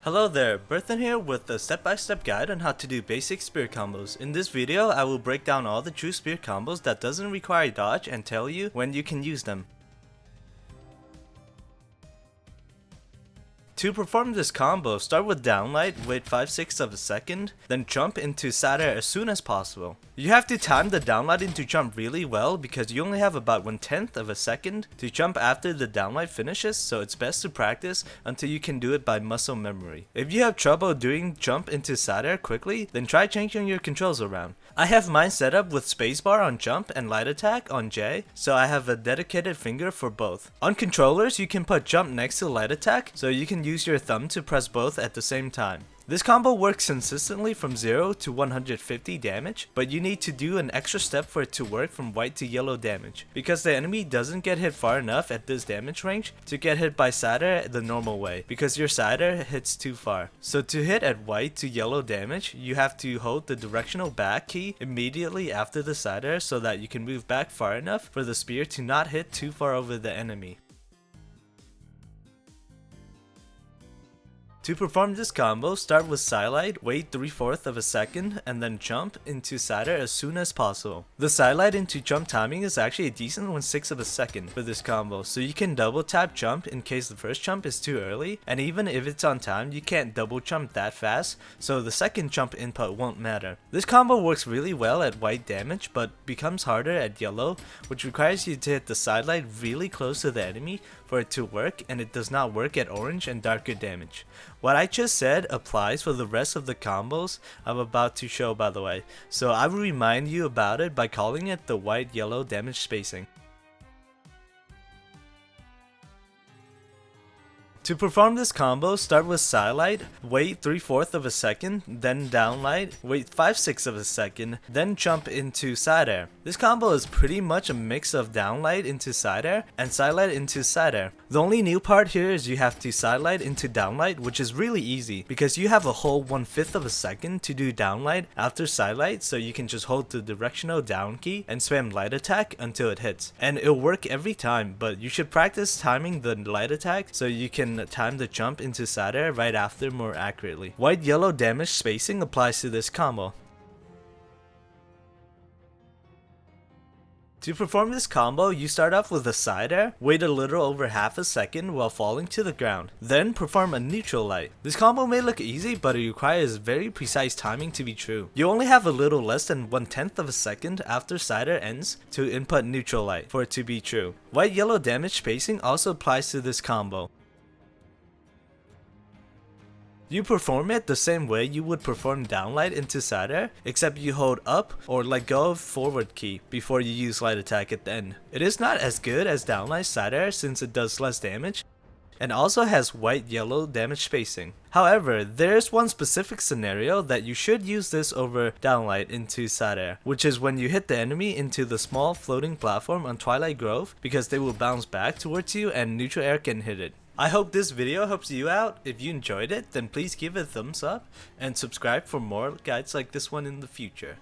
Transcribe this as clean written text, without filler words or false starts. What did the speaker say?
Hello there, Berthen here with a step-by-step guide on how to do basic spear combos. In this video, I will break down all the true spear combos that doesn't require dodge and tell you when you can use them. To perform this combo, start with downlight, wait 5/6 of a second, then jump into side air as soon as possible. You have to time the downlight into jump really well because you only have about 1/10 of a second to jump after the downlight finishes, so it's best to practice until you can do it by muscle memory. If you have trouble doing jump into side air quickly, then try changing your controls around. I have mine set up with spacebar on jump and light attack on J, so I have a dedicated finger for both. On controllers, you can put jump next to light attack, so you can use your thumb to press both at the same time. This combo works consistently from 0 to 150 damage, but you need to do an extra step for it to work from white to yellow damage, because the enemy doesn't get hit far enough at this damage range to get hit by side air the normal way, because your side air hits too far. So to hit at white to yellow damage, you have to hold the directional back key immediately after the side air so that you can move back far enough for the spear to not hit too far over the enemy. To perform this combo, start with sidelight, wait 3/4 of a second, and then jump into side air as soon as possible. The sidelight into jump timing is actually a decent 1/6 of a second for this combo, so you can double tap jump in case the first jump is too early, and even if it's on time, you can't double jump that fast, so the second jump input won't matter. This combo works really well at white damage, but becomes harder at yellow, which requires you to hit the sidelight really close to the enemy for it to work, and it does not work at orange and darker damage. What I just said applies for the rest of the combos I'm about to show, by the way, so I will remind you about it by calling it the white-yellow damage spacing. To perform this combo, start with sidelight, wait 3/4 of a second, then downlight, wait 5/6 of a second, then jump into side air. This combo is pretty much a mix of downlight into side air and sidelight into side air. The only new part here is you have to sidelight into downlight, which is really easy because you have a whole 1/5 of a second to do downlight after sidelight, so you can just hold the directional down key and spam light attack until it hits. And it'll work every time, but you should practice timing the light attack so you can time the jump into side air right after more accurately. White-yellow damage spacing applies to this combo. To perform this combo, you start off with a side air, wait a little over half a second while falling to the ground, then perform a neutral light. This combo may look easy, but it requires very precise timing to be true. You only have a little less than 1/10 of a second after side air ends to input neutral light for it to be true. White-yellow damage spacing also applies to this combo. You perform it the same way you would perform downlight into side air, except you hold up or let go of forward key before you use light attack at the end. It is not as good as downlight side air since it does less damage, and also has white-yellow damage spacing. However, there is one specific scenario that you should use this over downlight into side air, which is when you hit the enemy into the small floating platform on Twilight Grove, because they will bounce back towards you and neutral air can hit it. I hope this video helps you out. If you enjoyed it, then please give it a thumbs up and subscribe for more guides like this one in the future.